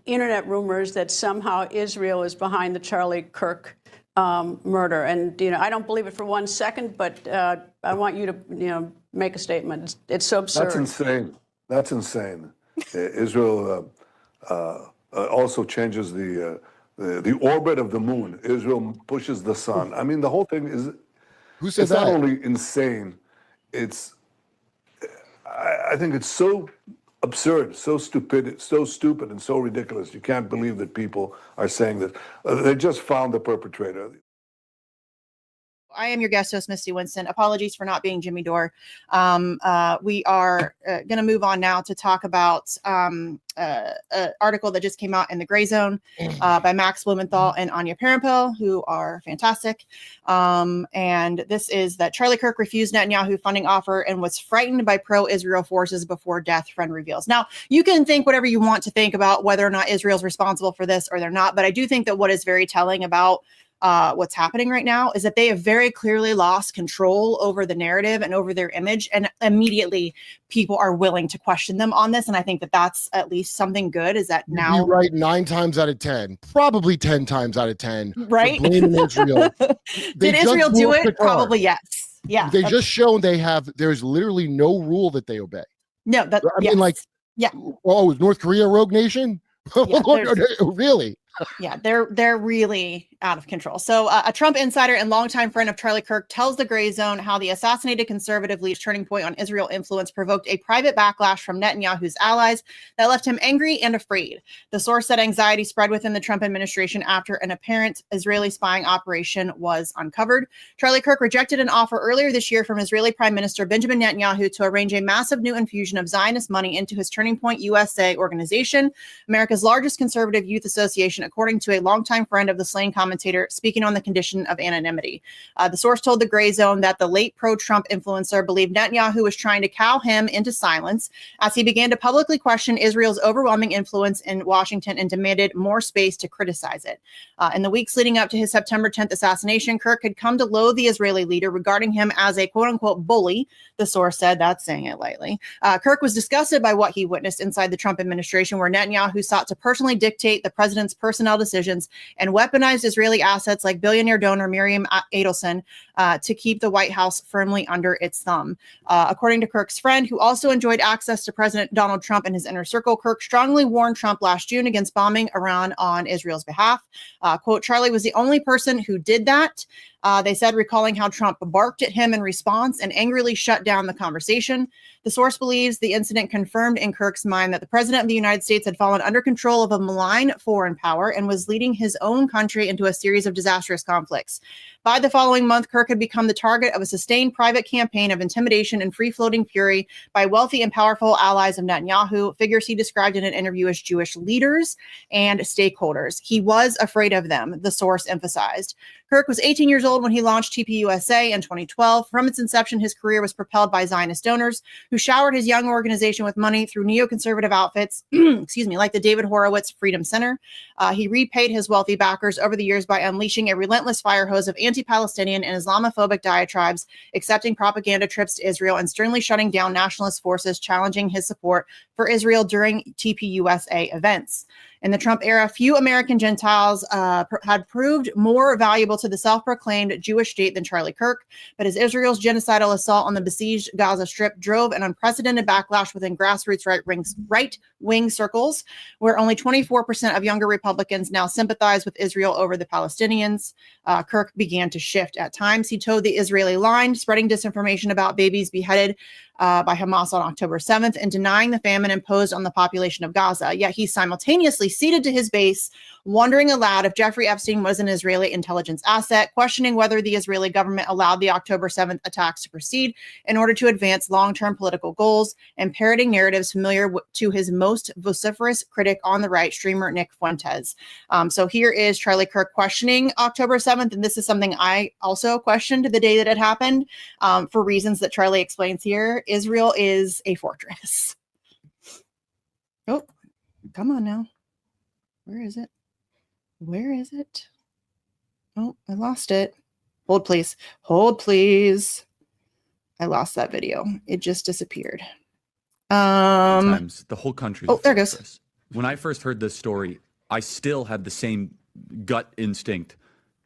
internet rumors that somehow Israel is behind the Charlie Kirk murder. And, I don't believe it for 1 second, but I want you to, make a statement. It's so absurd. That's insane. That's insane. Israel also changes the orbit of the moon. Israel pushes the sun. I mean, the whole thing is, who said it's that? not only insane, I think it's so absurd, so stupid, and so ridiculous. You can't believe that people are saying that. They just found the perpetrator. I am your guest host, Misty Winston. Apologies for not being Jimmy Dore. We are going to move on now to talk about an article that just came out in the Gray Zone by Max Blumenthal and Anya Parampil, who are fantastic. And this is that Charlie Kirk refused Netanyahu funding offer and was frightened by pro-Israel forces before death, friend reveals. Now, you can think whatever you want to think about whether or not Israel's responsible for this or they're not, but I do think that what is very telling about what's happening right now is that they have very clearly lost control over the narrative and over their image. And immediately people are willing to question them on this. And I think that that's at least something good, is that now. You're right, 9 times out of 10, probably 10 times out of 10. Right. Blaming Israel. Did Israel do it? Probably yes. Yeah. They just shown there's literally no rule that they obey. No, that I mean, like, yeah. Oh, is North Korea a rogue nation? Yeah, really? Yeah, they're really out of control. So a Trump insider and longtime friend of Charlie Kirk tells the Gray Zone how the assassinated conservative leader's turning point on Israel influence provoked a private backlash from Netanyahu's allies that left him angry and afraid. The source said anxiety spread within the Trump administration after an apparent Israeli spying operation was uncovered. Charlie Kirk rejected an offer earlier this year from Israeli Prime Minister Benjamin Netanyahu to arrange a massive new infusion of Zionist money into his Turning Point USA organization, America's largest conservative youth association, according to a longtime friend of the slain commentator speaking on the condition of anonymity. The source told the Gray Zone that the late pro-Trump influencer believed Netanyahu was trying to cow him into silence as he began to publicly question Israel's overwhelming influence in Washington and demanded more space to criticize it. In the weeks leading up to his September 10th assassination, Kirk had come to loathe the Israeli leader, regarding him as a quote-unquote bully, the source said. That's saying it lightly. Kirk was disgusted by what he witnessed inside the Trump administration, where Netanyahu sought to personally dictate the president's personnel decisions and weaponized Israeli assets like billionaire donor Miriam Adelson to keep the White House firmly under its thumb. According to Kirk's friend, who also enjoyed access to President Donald Trump and his inner circle, Kirk strongly warned Trump last June against bombing Iran on Israel's behalf. Quote, Charlie was the only person who did that. They said, recalling how Trump barked at him in response and angrily shut down the conversation. The source believes the incident confirmed in Kirk's mind that the president of the United States had fallen under control of a malign foreign power and was leading his own country into a series of disastrous conflicts. By the following month, Kirk had become the target of a sustained private campaign of intimidation and free-floating fury by wealthy and powerful allies of Netanyahu, figures he described in an interview as Jewish leaders and stakeholders. He was afraid of them, the source emphasized. Kirk was 18 years old when he launched TPUSA in 2012. From its inception, his career was propelled by Zionist donors who showered his young organization with money through neoconservative outfits, like the David Horowitz Freedom Center. He repaid his wealthy backers over the years by unleashing a relentless fire hose of anti-Palestinian and Islamophobic diatribes, accepting propaganda trips to Israel, and sternly shutting down nationalist forces challenging his support for Israel during TPUSA events. In the Trump era, few American Gentiles had proved more valuable to the self-proclaimed Jewish state than Charlie Kirk. But as Israel's genocidal assault on the besieged Gaza Strip drove an unprecedented backlash within grassroots right-wing circles, where only 24% of younger Republicans now sympathize with Israel over the Palestinians, Kirk began to shift. At times, he towed the Israeli line, spreading disinformation about babies beheaded by Hamas on October 7th and denying the famine imposed on the population of Gaza. Yet he simultaneously ceded to his base, wondering aloud if Jeffrey Epstein was an Israeli intelligence asset, questioning whether the Israeli government allowed the October 7th attacks to proceed in order to advance long-term political goals, and parroting narratives familiar to his most vociferous critic on the right, streamer Nick Fuentes. So here is Charlie Kirk questioning October 7th, and this is something I also questioned the day that it happened, for reasons that Charlie explains here. Israel is a fortress. Oh, come on now. Where is it? Where is it? Oh, I lost it. Hold, please. Hold, please. I lost that video. It just disappeared. Sometimes the whole country. Oh, there it goes. when I first heard this story, I still had the same gut instinct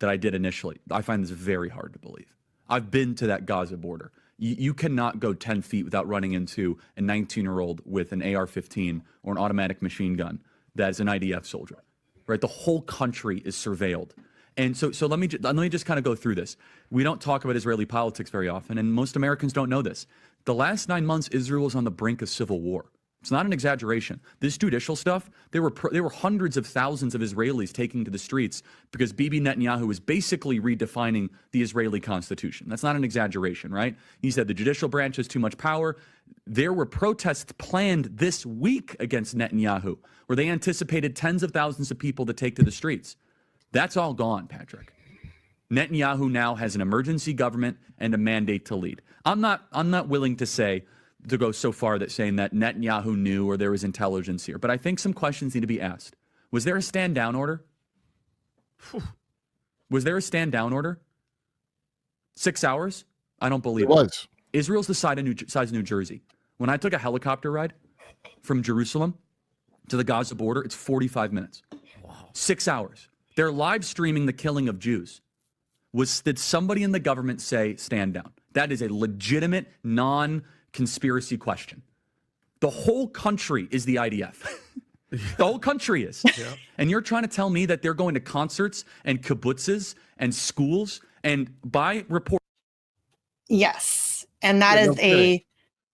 that I did initially. I find this very hard to believe. I've been to that Gaza border. You cannot go 10 feet without running into a 19-year-old with an AR-15 or an automatic machine gun that is an IDF soldier, right? The whole country is surveilled. And so let me just kind of go through this. We don't talk about Israeli politics very often, and most Americans don't know this. The last 9 months, Israel was on the brink of civil war. It's not an exaggeration. This judicial stuff, there were hundreds of thousands of Israelis taking to the streets because Bibi Netanyahu was basically redefining the Israeli constitution. That's not an exaggeration, right? He said the judicial branch has too much power. There were protests planned this week against Netanyahu, where they anticipated tens of thousands of people to take to the streets. That's all gone, Patrick. Netanyahu now has an emergency government and a mandate to lead. I'm not willing to go so far that saying that Netanyahu knew or there was intelligence here, but I think some questions need to be asked. Was there a stand down order? Was there a stand down order? 6 hours? I don't believe it. It was. Israel's the size of New Jersey. When I took a helicopter ride from Jerusalem to the Gaza border, it's 45 minutes. Wow. 6 hours. They're live streaming the killing of Jews. Did somebody in the government say stand down? That is a legitimate non-conspiracy question. The whole country is the IDF. The whole country is. Yeah. And you're trying to tell me that they're going to concerts and kibbutzes and schools and by report. Yes. And that is a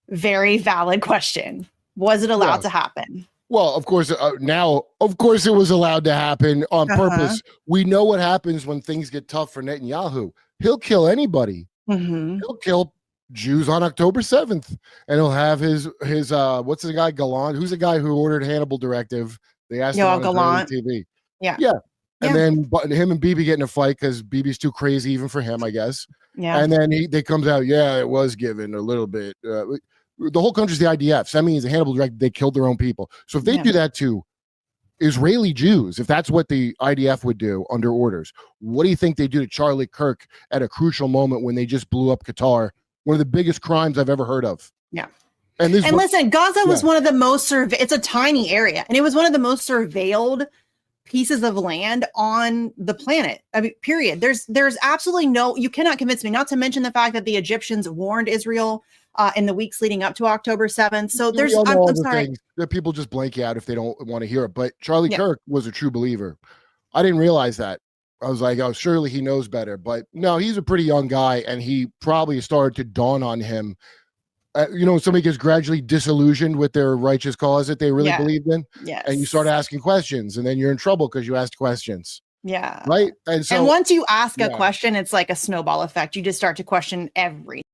very valid question. Was it allowed to happen? Well, of course, now, of course, it was allowed to happen on purpose. We know what happens when things get tough for Netanyahu. He'll kill anybody. He'll kill Jews on October 7th, and he'll have his what's the guy, Gallant? Who's the guy who ordered Hannibal Directive? They asked him on Gallant. TV. Yeah. And then him and Bibi get in a fight because Bibi's too crazy even for him, I guess. Yeah. And then they comes out, it was given a little bit. The whole country's the IDF. So that means the Hannibal Directive, they killed their own people. So if they do that to Israeli Jews, if that's what the IDF would do under orders, what do you think they do to Charlie Kirk at a crucial moment when they just blew up Qatar? One of the biggest crimes I've ever heard of. Yeah. And listen, Gaza was one of the most it's a tiny area, and it was one of the most surveilled pieces of land on the planet. I mean, period. There's absolutely you cannot convince me, not to mention the fact that the Egyptians warned Israel in the weeks leading up to October 7th. So I'm sorry. Things that people just blank out if they don't want to hear it. But Charlie Kirk was a true believer. I didn't realize that. I was like, oh, surely he knows better. But no, he's a pretty young guy, and he probably started to dawn on him. Somebody gets gradually disillusioned with their righteous cause that they really believed in. Yes. And you start asking questions, and then you're in trouble because you asked questions. Yeah. Right. And once you ask a question, it's like a snowball effect. You just start to question everything.